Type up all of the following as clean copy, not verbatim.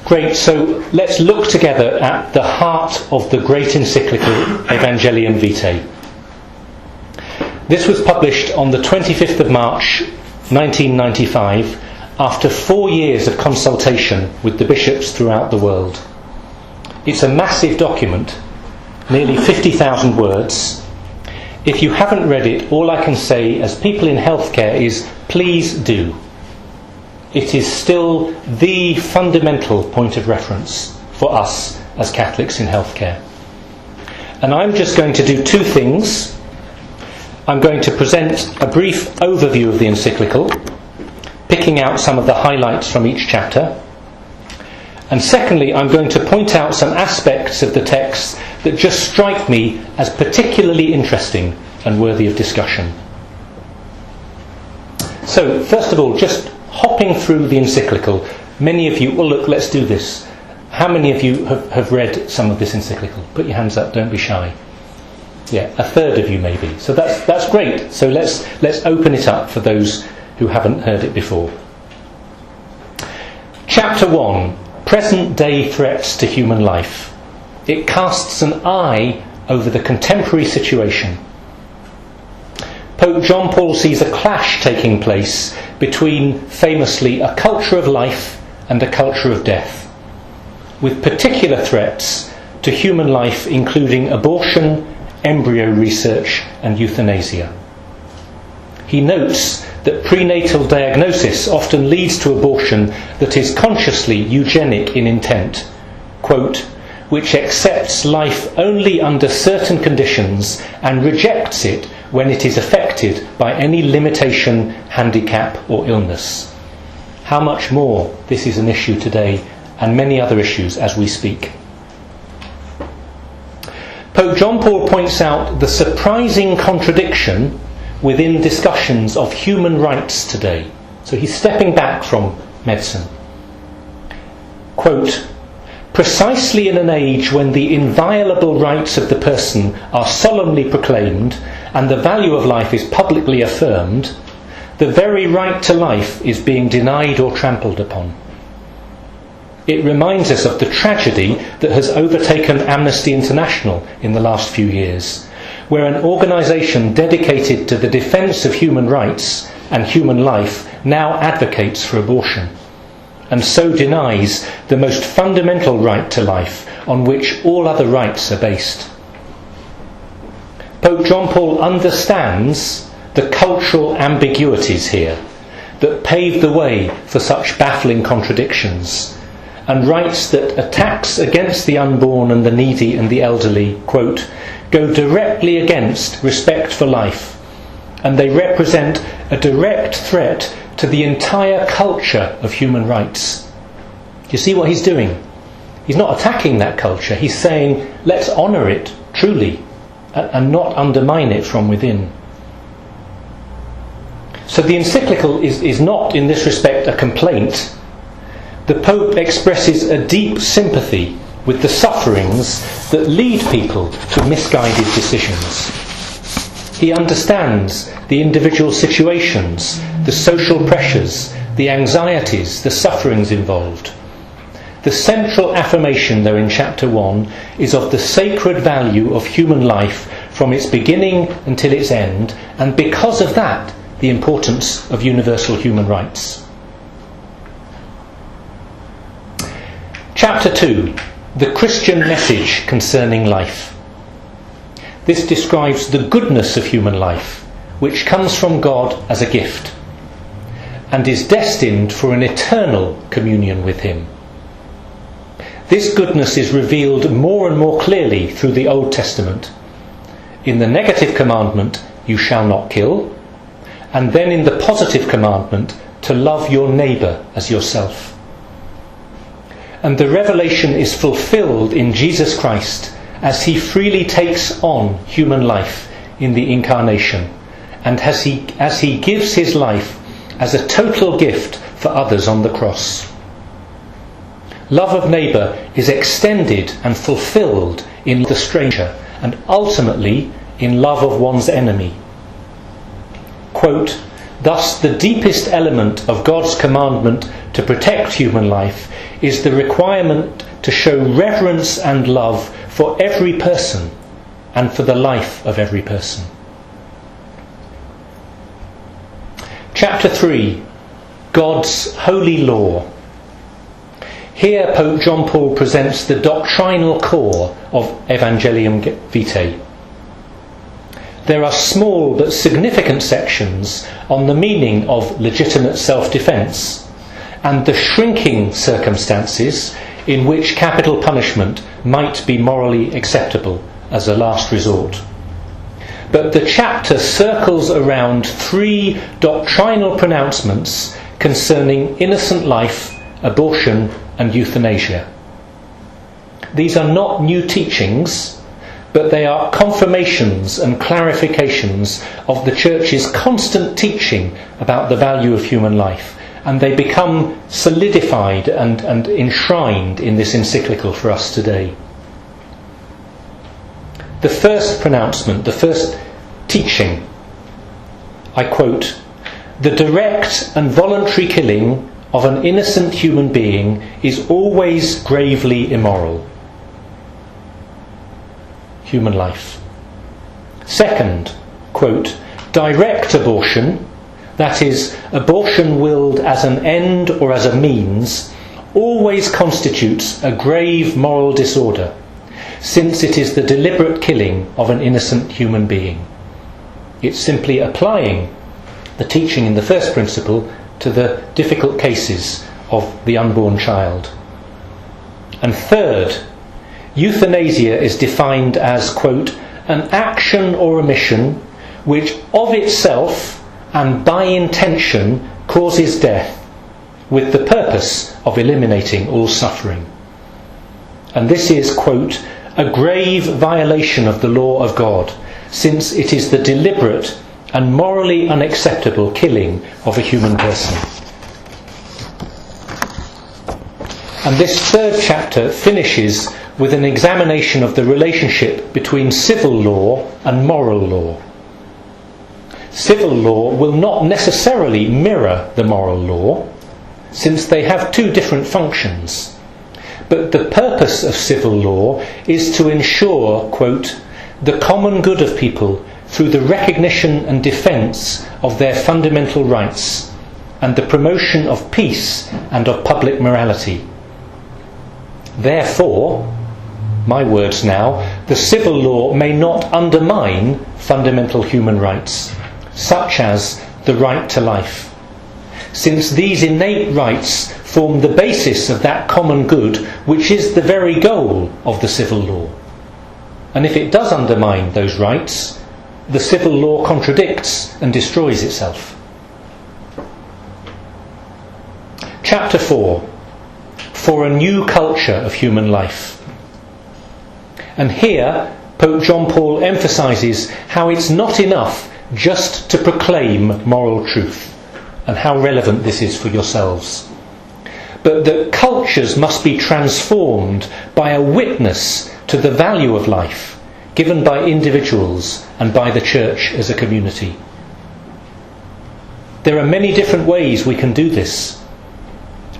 Great, so let's look together at the heart of the great encyclical Evangelium Vitae. This was published on the 25th of March 1995 after 4 years of consultation with the bishops throughout the world. It's a massive document, nearly 50,000 words. If you haven't read it, all I can say as people in healthcare is please do. It is still the fundamental point of reference for us as Catholics in healthcare. And I'm just going to do two things. I'm going to present a brief overview of the encyclical, picking out some of the highlights from each chapter. And secondly, I'm going to point out some aspects of the text that just strike me as particularly interesting and worthy of discussion. So, first of all, just hopping through the encyclical, many of you, well look, let's do this. How many of you have read some of this encyclical? Put your hands up, don't be shy. Yeah, a third of you maybe. So that's great. So let's open it up for those who haven't heard it before. Chapter 1, Present Day Threats to Human Life. It casts an eye over the contemporary situation. Pope John Paul sees a clash taking place between, famously, a culture of life and a culture of death, with particular threats to human life including abortion, embryo research and euthanasia. He notes that prenatal diagnosis often leads to abortion that is consciously eugenic in intent, quote, which accepts life only under certain conditions and rejects it when it is affected by any limitation, handicap or illness. How much more this is an issue today, and many other issues as we speak. Pope John Paul points out the surprising contradiction within discussions of human rights today. So he's stepping back from medicine. Quote, precisely in an age when the inviolable rights of the person are solemnly proclaimed and the value of life is publicly affirmed, the very right to life is being denied or trampled upon. It reminds us of the tragedy that has overtaken Amnesty International in the last few years, where an organisation dedicated to the defence of human rights and human life now advocates for abortion, and so denies the most fundamental right to life on which all other rights are based. Pope John Paul understands the cultural ambiguities here that pave the way for such baffling contradictions, and writes that attacks against the unborn and the needy and the elderly, quote, go directly against respect for life, and they represent a direct threat to the entire culture of human rights. Do you see what he's doing? He's not attacking that culture. He's saying, let's honour it truly and not undermine it from within. So the encyclical is not, in this respect, a complaint. The Pope expresses a deep sympathy with the sufferings that lead people to misguided decisions. He understands the individual situations, the social pressures, the anxieties, the sufferings involved. The central affirmation, though, in chapter 1 is of the sacred value of human life from its beginning until its end, and because of that, the importance of universal human rights. Chapter 2, the Christian message concerning life. This describes the goodness of human life, which comes from God as a gift, and is destined for an eternal communion with Him. This goodness is revealed more and more clearly through the Old Testament. In the negative commandment, you shall not kill, and then in the positive commandment, to love your neighbour as yourself. And the revelation is fulfilled in Jesus Christ as He freely takes on human life in the Incarnation, and as he gives His life as a total gift for others on the cross. Love of neighbour is extended and fulfilled in the stranger, and ultimately in love of one's enemy. Quote, Thus, the deepest element of God's commandment to protect human life is the requirement to show reverence and love for every person and for the life of every person. Chapter 3. God's Holy Law. Here Pope John Paul presents the doctrinal core of Evangelium Vitae. There are small but significant sections on the meaning of legitimate self-defence and the shrinking circumstances in which capital punishment might be morally acceptable as a last resort. But the chapter circles around 3 doctrinal pronouncements concerning innocent life, abortion and euthanasia. These are not new teachings, but they are confirmations and clarifications of the Church's constant teaching about the value of human life, and they become solidified and enshrined in this encyclical for us today. The first pronouncement, the first teaching, I quote, "The direct and voluntary killing of an innocent human being is always gravely immoral." Human life. Second, quote, "Direct abortion, that is, abortion willed as an end or as a means, always constitutes a grave moral disorder, since it is the deliberate killing of an innocent human being." It's simply applying the teaching in the first principle to the difficult cases of the unborn child. And third, euthanasia is defined as, quote, "an action or omission which of itself and by intention causes death, with the purpose of eliminating all suffering." And this is, quote, "a grave violation of the law of God, since it is the deliberate and morally unacceptable killing of a human person." And this third chapter finishes with an examination of the relationship between civil law and moral law. Civil law will not necessarily mirror the moral law, since they have 2 different functions. But the purpose of civil law is to ensure, quote, "the common good of people through the recognition and defence of their fundamental rights and the promotion of peace and of public morality. Therefore," my words now, "the civil law may not undermine fundamental human rights, such as the right to life, since these innate rights form the basis of that common good which is the very goal of the civil law. And if it does undermine those rights, the civil law contradicts and destroys itself." Chapter 4. For a new culture of human life. And here Pope John Paul emphasises how it's not enough just to proclaim moral truth, and how relevant this is for yourselves, but that cultures must be transformed by a witness to the value of life given by individuals and by the Church as a community. There are many different ways we can do this,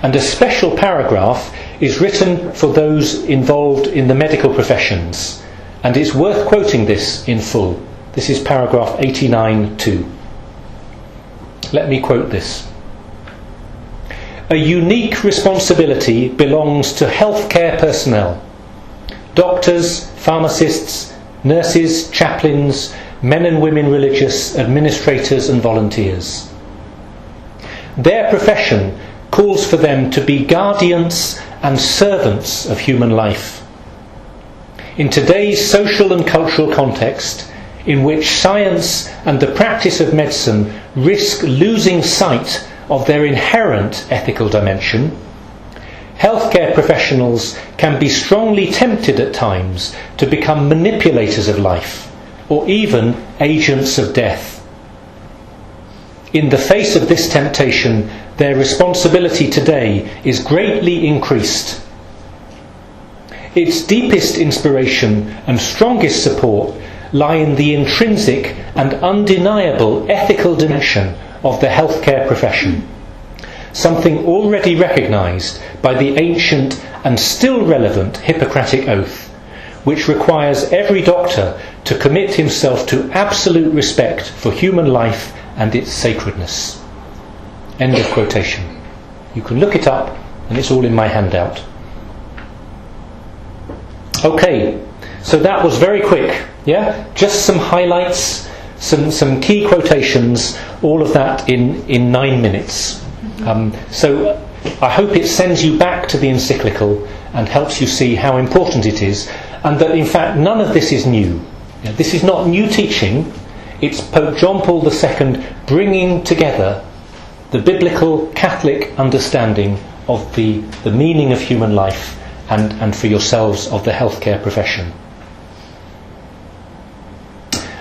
and a special paragraph is written for those involved in the medical professions, and it's worth quoting this in full. This is paragraph 89.2. Let me quote this. "A unique responsibility belongs to healthcare personnel, doctors, pharmacists, nurses, chaplains, men and women religious, administrators and volunteers. Their profession calls for them to be guardians and servants of human life. In today's social and cultural context, in which science and the practice of medicine risk losing sight of their inherent ethical dimension, healthcare professionals can be strongly tempted at times to become manipulators of life, or even agents of death. In the face of this temptation, their responsibility today is greatly increased. Its deepest inspiration and strongest support lie in the intrinsic and undeniable ethical dimension of the healthcare profession, something already recognised by the ancient and still relevant Hippocratic Oath, which requires every doctor to commit himself to absolute respect for human life and its sacredness. End of quotation. You can look it up, and it's all in my handout. Okay, so that was very quick, yeah? Just some highlights, some key quotations, all of that in 9 minutes. So I hope it sends you back to the encyclical and helps you see how important it is, and that in fact none of this is new. This is not new teaching. It's Pope John Paul II bringing together the biblical Catholic understanding of the meaning of human life and for yourselves of the healthcare profession.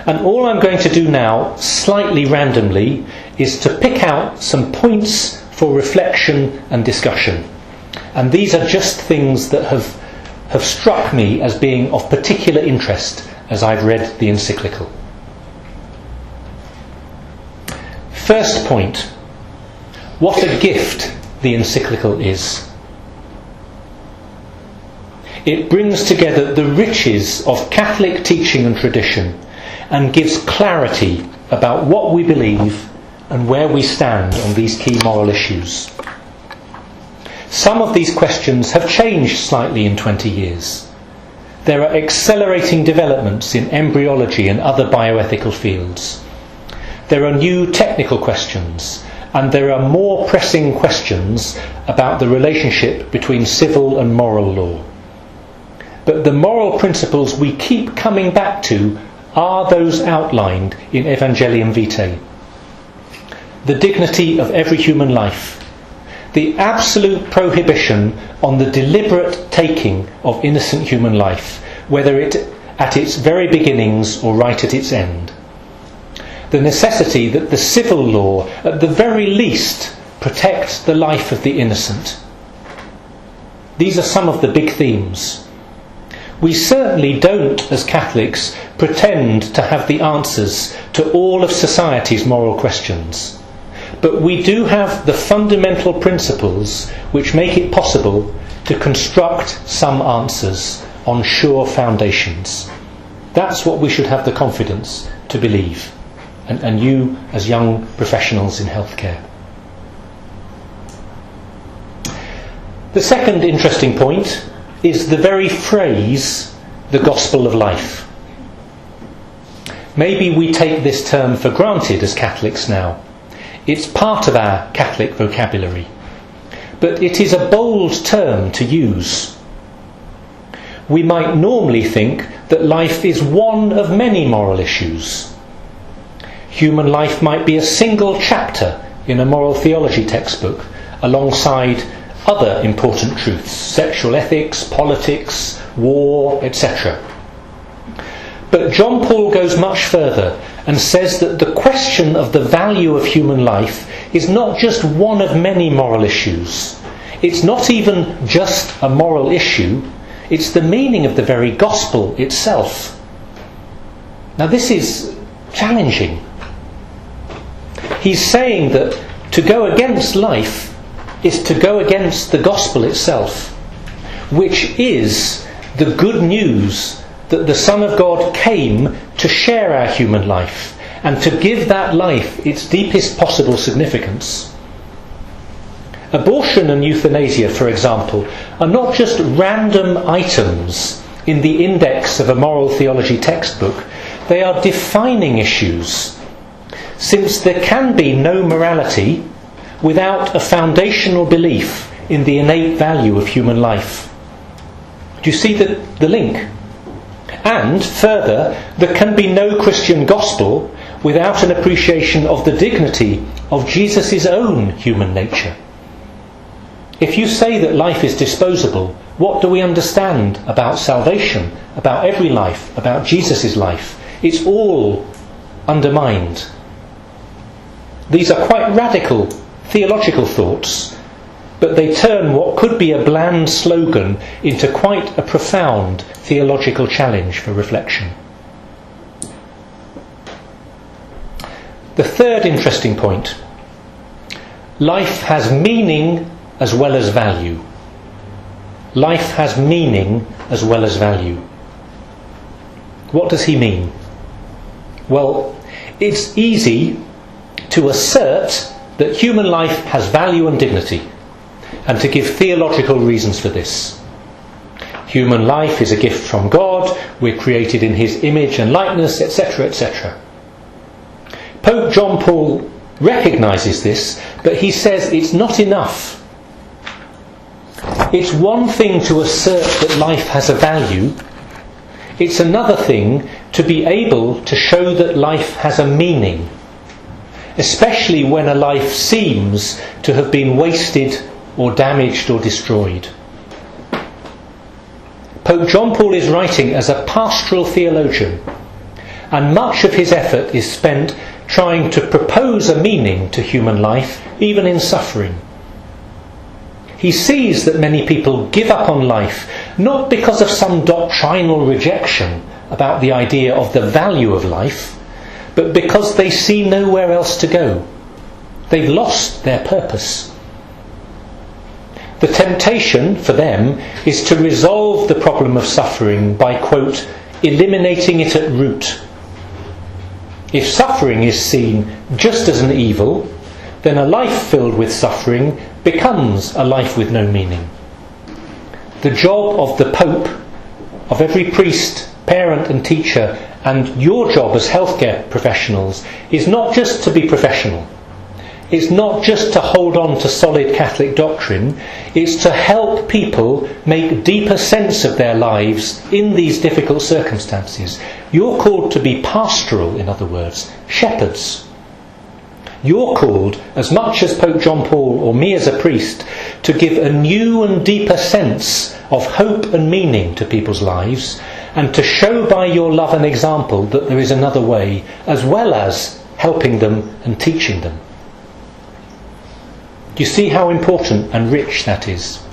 And all I'm going to do now, slightly randomly, is to pick out some points for reflection and discussion. And these are just things that have struck me as being of particular interest as I've read the encyclical. First point, what a gift the encyclical is. It brings together the riches of Catholic teaching and tradition and gives clarity about what we believe and where we stand on these key moral issues. Some of these questions have changed slightly in 20 years. There are accelerating developments in embryology and other bioethical fields. There are new technical questions, and there are more pressing questions about the relationship between civil and moral law. But the moral principles we keep coming back to are those outlined in Evangelium Vitae. The dignity of every human life, the absolute prohibition on the deliberate taking of innocent human life, whether it at its very beginnings or right at its end. The necessity that the civil law, at the very least, protects the life of the innocent. These are some of the big themes. We certainly don't, as Catholics, pretend to have the answers to all of society's moral questions. But we do have the fundamental principles which make it possible to construct some answers on sure foundations. That's what we should have the confidence to believe, and you as young professionals in healthcare. The second interesting point is the very phrase, the gospel of life. Maybe we take this term for granted as Catholics now. It's part of our Catholic vocabulary. But it is a bold term to use. We might normally think that life is one of many moral issues. Human life might be a single chapter in a moral theology textbook alongside other important truths, sexual ethics, politics, war, etc. But John Paul goes much further and says that the question of the value of human life is not just one of many moral issues. It's not even just a moral issue, it's the meaning of the very gospel itself. Now this is challenging. He's saying that to go against life is to go against the gospel itself, which is the good news that the Son of God came to share our human life and to give that life its deepest possible significance. Abortion and euthanasia, for example, are not just random items in the index of a moral theology textbook. They are defining issues, since there can be no morality without a foundational belief in the innate value of human life. Do you see the link? And further, there can be no Christian gospel without an appreciation of the dignity of Jesus' own human nature. If you say that life is disposable, what do we understand about salvation, about every life, about Jesus' life? It's all undermined. These are quite radical theological thoughts, but they turn what could be a bland slogan into quite a profound theological challenge for reflection. The third interesting point life has meaning as well as value. Life has meaning as well as value. What does he mean? Well, it's easy to assert that human life has value and dignity, and to give theological reasons for this. Human life is a gift from God, we're created in his image and likeness, etc., etc. Pope John Paul recognises this, but he says it's not enough. It's one thing to assert that life has a value. It's another thing to be able to show that life has a meaning, especially when a life seems to have been wasted or damaged or destroyed. Pope John Paul is writing as a pastoral theologian, and much of his effort is spent trying to propose a meaning to human life, even in suffering. He sees that many people give up on life, not because of some doctrinal rejection about the idea of the value of life, but because they see nowhere else to go. They've lost their purpose. The temptation for them is to resolve the problem of suffering by, quote, eliminating it at root. If suffering is seen just as an evil, then a life filled with suffering becomes a life with no meaning. The job of the Pope, of every priest, parent and teacher, and your job as healthcare professionals is not just to be professional. It's not just to hold on to solid Catholic doctrine. It's to help people make deeper sense of their lives in these difficult circumstances. You're called to be pastoral, in other words, shepherds. You're called, as much as Pope John Paul or me as a priest, to give a new and deeper sense of hope and meaning to people's lives, and to show by your love and example that there is another way, as well as helping them and teaching them. Do you see how important and rich that is?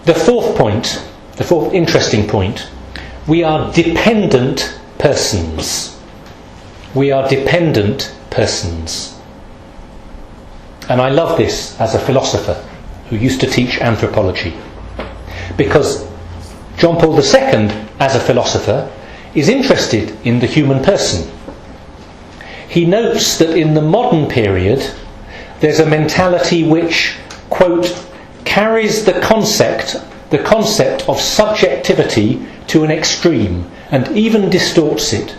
The fourth point, the fourth interesting point, we are dependent persons. We are dependent persons. And I love this as a philosopher who used to teach anthropology. Because John Paul II, as a philosopher, is interested in the human person. He notes that in the modern period there's a mentality which, quote, carries the concept of subjectivity to an extreme and even distorts it,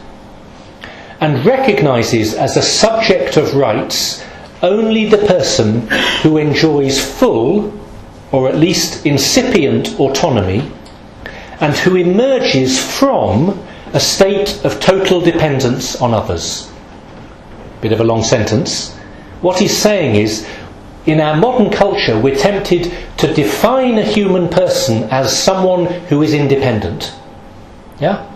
and recognises as a subject of rights only the person who enjoys full, or at least incipient, autonomy, and who emerges from a state of total dependence on others. Bit of a long sentence. What he's saying is, in our modern culture, we're tempted to define a human person as someone who is independent. Yeah?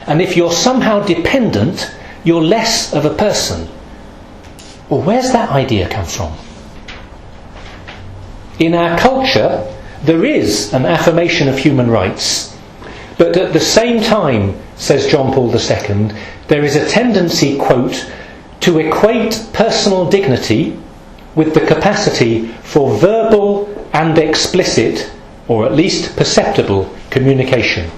And if you're somehow dependent, you're less of a person. Well, where's that idea come from? In our culture, there is an affirmation of human rights, but at the same time, says John Paul II, there is a tendency, quote, to equate personal dignity with the capacity for verbal and explicit, or at least perceptible, communication.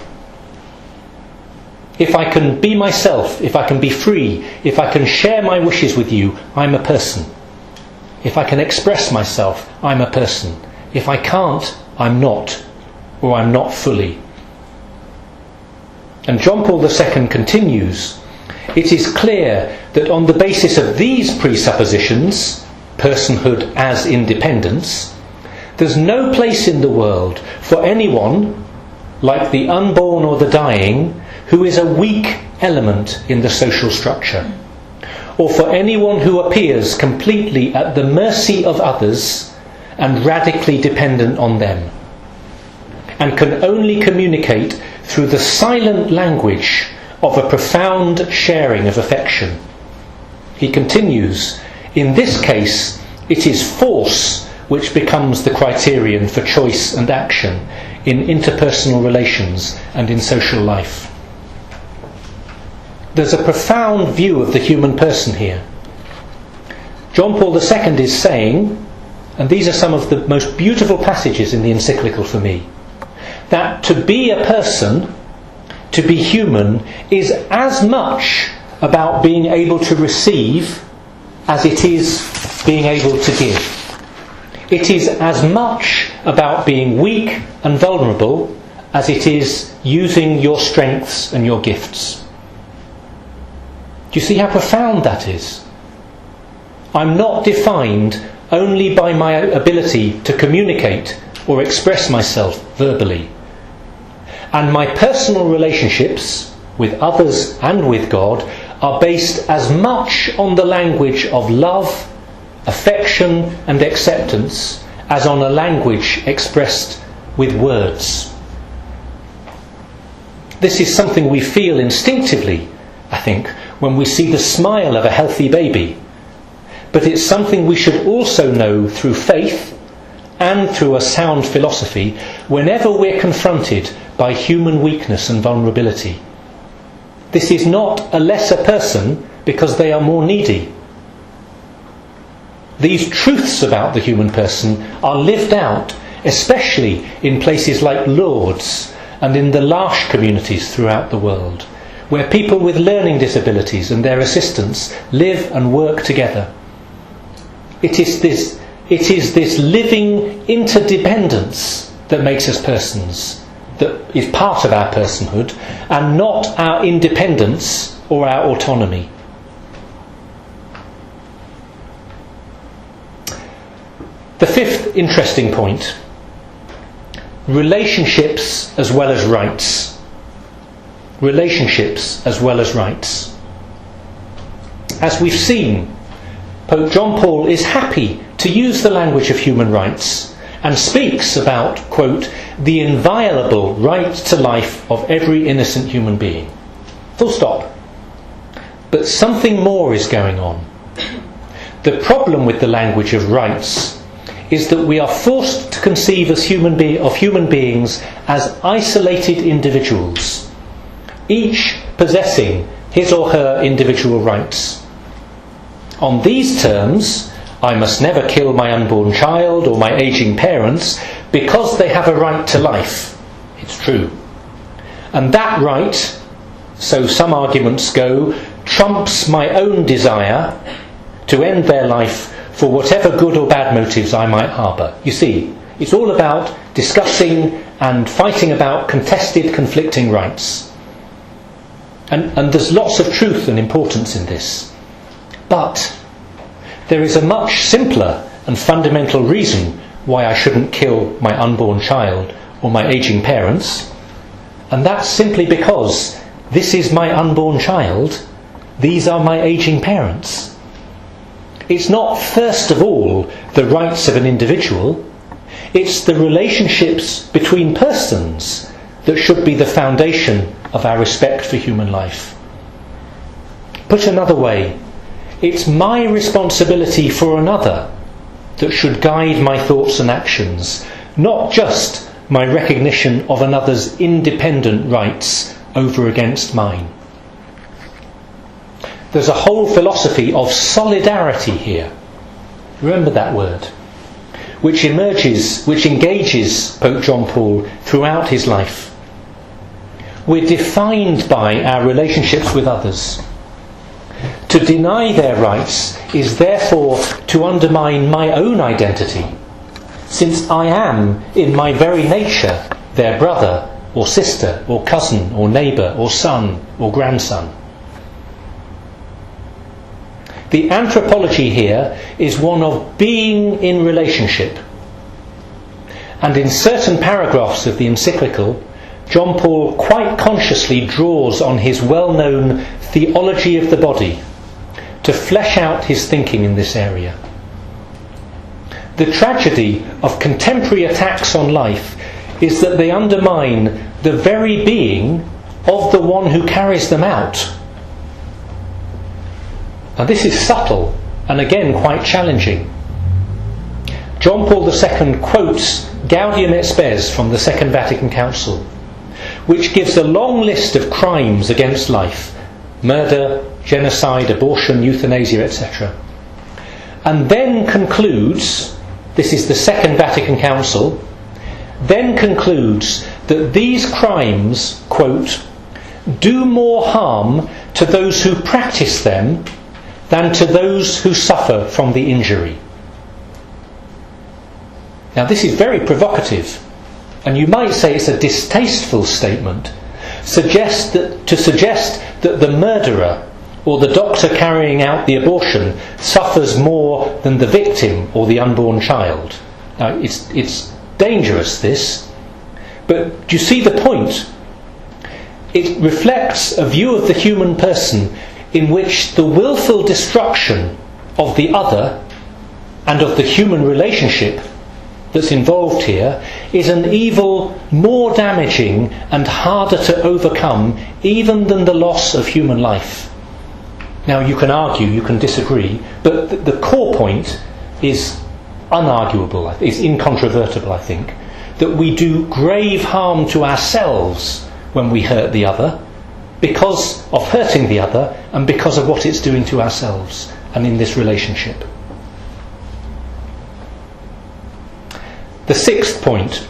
If I can be myself, if I can be free, if I can share my wishes with you, I'm a person. If I can express myself, I'm a person. If I can't, I'm not, or I'm not fully. And John Paul II continues, it is clear that on the basis of these presuppositions, personhood as independence, there's no place in the world for anyone, like the unborn or the dying, who is a weak element in the social structure, or for anyone who appears completely at the mercy of others and radically dependent on them, and can only communicate through the silent language of a profound sharing of affection. He continues, in this case, it is force which becomes the criterion for choice and action in interpersonal relations and in social life. There's a profound view of the human person here. John Paul II is saying, and these are some of the most beautiful passages in the encyclical for me, that to be a person, to be human, is as much about being able to receive as it is being able to give. It is as much about being weak and vulnerable as it is using your strengths and your gifts. Do you see how profound that is? I'm not defined only by my ability to communicate or express myself verbally. And my personal relationships with others and with God are based as much on the language of love, affection and acceptance as on a language expressed with words. This is something we feel instinctively, I think, when we see the smile of a healthy baby. But it's something we should also know through faith and through a sound philosophy whenever we're confronted by human weakness and vulnerability. This is not a lesser person because they are more needy. These truths about the human person are lived out, especially in places like Lourdes and in the L'Arche communities throughout the world, where people with learning disabilities and their assistants live and work together. It is this living interdependence that makes us persons, that is part of our personhood, and not our independence or our autonomy. The fifth interesting point: relationships as well as rights. Relationships as well as rights. As we've seen, Pope John Paul is happy to use the language of human rights and speaks about, quote, the inviolable right to life of every innocent human being. Full stop. But something more is going on. The problem with the language of rights is that we are forced to conceive of human beings as isolated individuals, each possessing his or her individual rights. On these terms, I must never kill my unborn child or my aging parents because they have a right to life. It's true. And that right, so some arguments go, trumps my own desire to end their life for whatever good or bad motives I might harbour. You see, it's all about discussing and fighting about contested, conflicting rights. And there's lots of truth and importance in this. But there is a much simpler and fundamental reason why I shouldn't kill my unborn child or my aging parents, and that's simply because this is my unborn child, these are my aging parents. It's not first of all the rights of an individual, it's the relationships between persons that should be the foundation of our respect for human life. Put another way, it's my responsibility for another that should guide my thoughts and actions, not just my recognition of another's independent rights over against mine. There's a whole philosophy of solidarity here. Remember that word, which engages Pope John Paul throughout his life. We're defined by our relationships with others. To deny their rights is therefore to undermine my own identity, since I am, in my very nature, their brother or sister or cousin or neighbour or son or grandson. The anthropology here is one of being in relationship. And in certain paragraphs of the encyclical, John Paul quite consciously draws on his well-known theology of the body to flesh out his thinking in this area. The tragedy of contemporary attacks on life is that they undermine the very being of the one who carries them out. Now this is subtle and again quite challenging. John Paul II quotes Gaudium et Spes from the Second Vatican Council, which gives a long list of crimes against life: murder, genocide, abortion, euthanasia, etc. and then concludes, this is the Second Vatican Council, then concludes that these crimes, quote, do more harm to those who practice them than to those who suffer from the injury. Now this is very provocative, and you might say it's a distasteful statement, to suggest that the murderer or the doctor carrying out the abortion suffers more than the victim or the unborn child. Now it's dangerous, this, but do you see the point? It reflects a view of the human person in which the willful destruction of the other and of the human relationship that's involved here is an evil more damaging and harder to overcome even than the loss of human life. Now you can argue, you can disagree, but the core point is unarguable, is incontrovertible, I think, that we do grave harm to ourselves when we hurt the other, because of hurting the other and because of what it's doing to ourselves and in this relationship. The sixth point: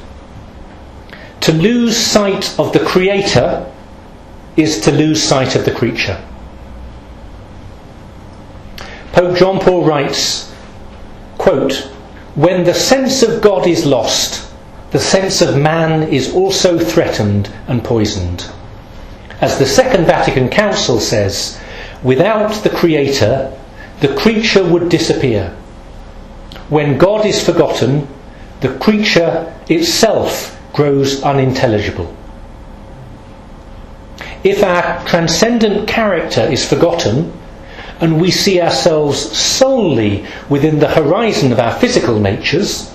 to lose sight of the Creator is to lose sight of the creature. Pope John Paul writes, quote, "When the sense of God is lost, the sense of man is also threatened and poisoned. As the Second Vatican Council says, without the Creator, the creature would disappear. When God is forgotten, the creature itself grows unintelligible. If our transcendent character is forgotten, and we see ourselves solely within the horizon of our physical natures,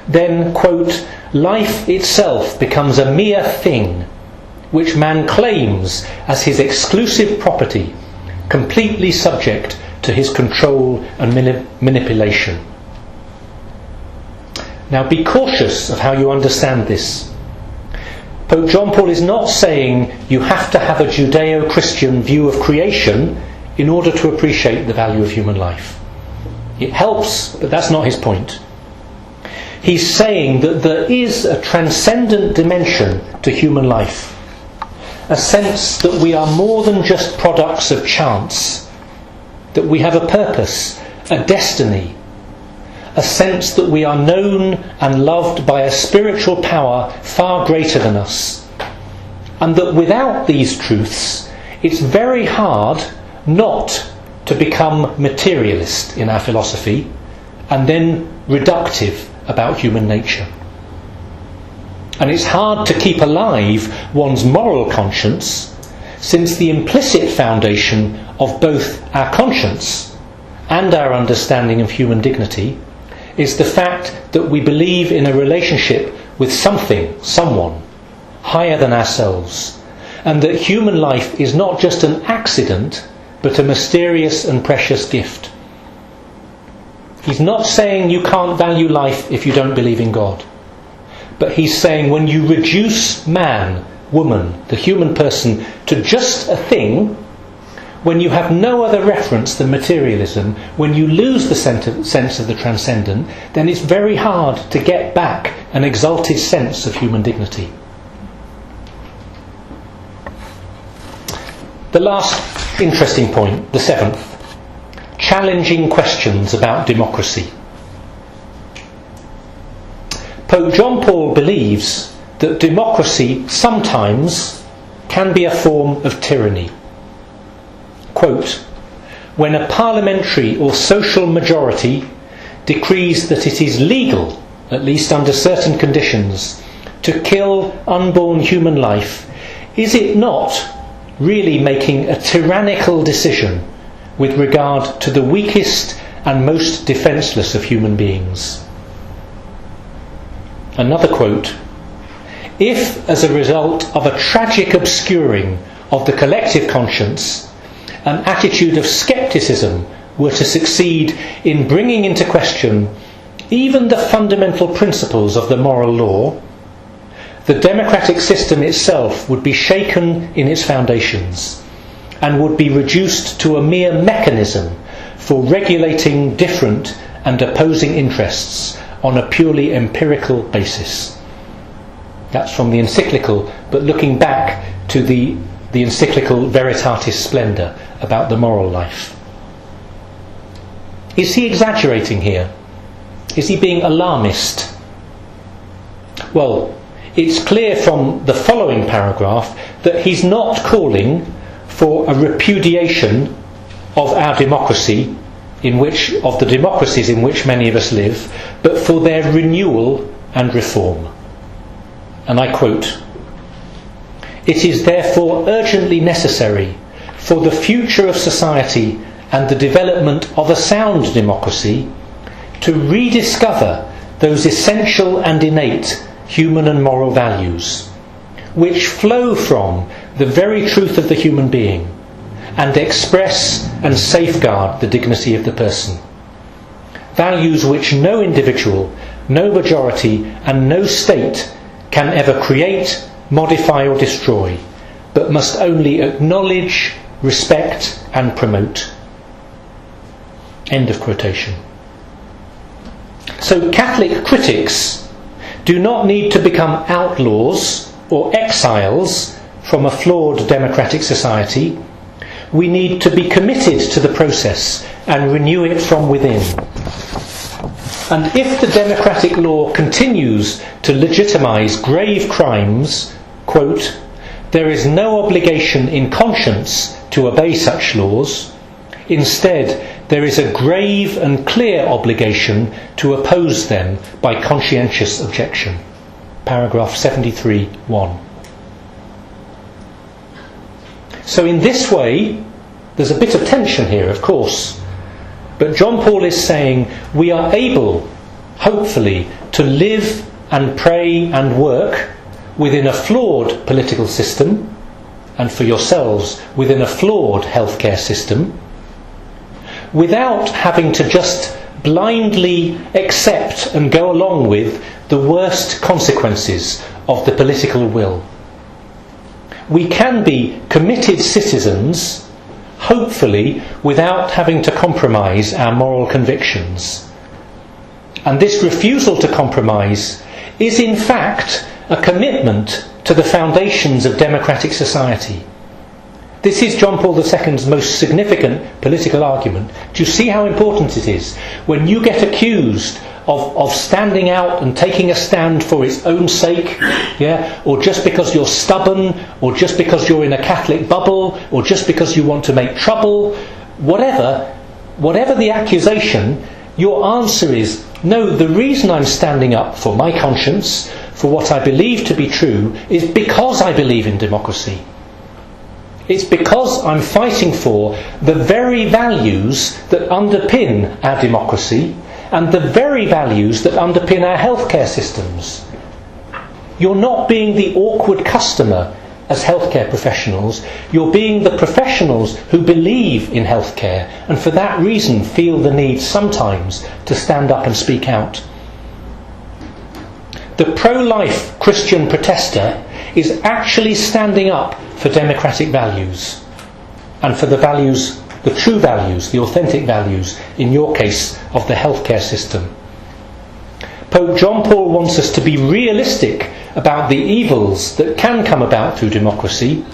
then, quote, life itself becomes a mere thing which man claims as his exclusive property, completely subject to his control and manipulation." Now be cautious of how you understand this. Pope John Paul is not saying you have to have a Judeo-Christian view of creation in order to appreciate the value of human life. It helps, but that's not his point. He's saying that there is a transcendent dimension to human life, a sense that we are more than just products of chance, that we have a purpose, a destiny, a sense that we are known and loved by a spiritual power far greater than us, and that without these truths it's very hard not to become materialist in our philosophy and then reductive about human nature. And it's hard to keep alive one's moral conscience, since the implicit foundation of both our conscience and our understanding of human dignity is the fact that we believe in a relationship with something, someone, higher than ourselves, and that human life is not just an accident, but a mysterious and precious gift. He's not saying you can't value life if you don't believe in God. But he's saying when you reduce man, woman, the human person, to just a thing, when you have no other reference than materialism, when you lose the sense of the transcendent, then it's very hard to get back an exalted sense of human dignity. The last interesting point, the seventh: challenging questions about democracy. Pope John Paul believes that democracy sometimes can be a form of tyranny. Quote, "When a parliamentary or social majority decrees that it is legal, at least under certain conditions, to kill unborn human life, is it not really making a tyrannical decision with regard to the weakest and most defenceless of human beings?" Another quote: "If, as a result of a tragic obscuring of the collective conscience, an attitude of scepticism were to succeed in bringing into question even the fundamental principles of the moral law, the democratic system itself would be shaken in its foundations and would be reduced to a mere mechanism for regulating different and opposing interests on a purely empirical basis. That's from the encyclical, but looking back to the encyclical Veritatis Splendor about the moral life. Is he exaggerating here? Is he being alarmist? Well, it's clear from the following paragraph that he's not calling for a repudiation of our democracy, of the democracies in which many of us live, but for their renewal and reform. And I quote, "It is therefore urgently necessary for the future of society and the development of a sound democracy to rediscover those essential and innate human and moral values which flow from the very truth of the human being and express and safeguard the dignity of the person. Values which no individual, no majority and no state can ever create, modify or destroy, but must only acknowledge, respect and promote." End of quotation. So Catholic critics do not need to become outlaws or exiles from a flawed democratic society. We need to be committed to the process and renew it from within. And if the democratic law continues to legitimise grave crimes, quote, "there is no obligation in conscience to obey such laws. Instead, there is a grave and clear obligation to oppose them by conscientious objection." Paragraph 73(1). So in this way, there's a bit of tension here, of course. But John Paul is saying we are able, hopefully, to live and pray and work within a flawed political system, and for yourselves, within a flawed healthcare system, without having to just blindly accept and go along with the worst consequences of the political will. We can be committed citizens, hopefully without having to compromise our moral convictions. And this refusal to compromise is in fact a commitment to the foundations of democratic society. This is John Paul II's most significant political argument. Do you see how important it is? When you get accused of standing out and taking a stand for its own sake, or just because you're stubborn, or just because you're in a Catholic bubble, or just because you want to make trouble, whatever the accusation, your answer is, no, the reason I'm standing up for my conscience, for what I believe to be true, is because I believe in democracy. It's because I'm fighting for the very values that underpin our democracy and the very values that underpin our healthcare systems. You're not being the awkward customer as healthcare professionals. You're being the professionals who believe in healthcare and for that reason feel the need sometimes to stand up and speak out. The pro-life Christian protester is actually standing up for democratic values and for the values, the true values, the authentic values, in your case, of the healthcare system. Pope John Paul wants us to be realistic about the evils that can come about through democracy,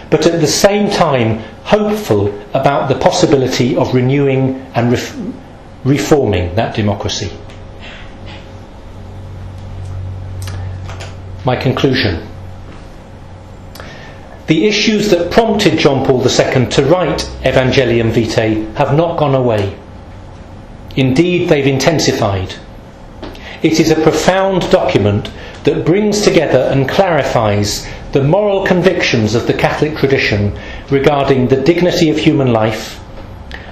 but at the same time hopeful about the possibility of renewing and reforming that democracy. My conclusion. The issues that prompted John Paul II to write Evangelium Vitae have not gone away. Indeed, they've intensified. It is a profound document that brings together and clarifies the moral convictions of the Catholic tradition regarding the dignity of human life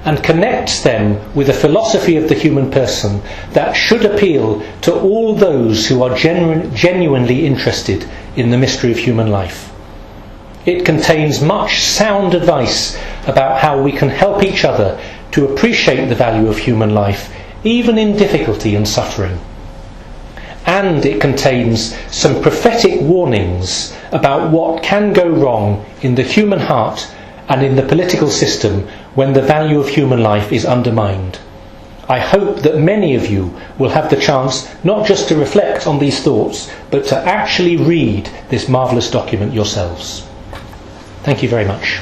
and connects them with a philosophy of the human person that should appeal to all those who are genuinely interested in the mystery of human life. It contains much sound advice about how we can help each other to appreciate the value of human life, even in difficulty and suffering. And it contains some prophetic warnings about what can go wrong in the human heart and in the political system when the value of human life is undermined. I hope that many of you will have the chance not just to reflect on these thoughts, but to actually read this marvellous document yourselves. Thank you very much.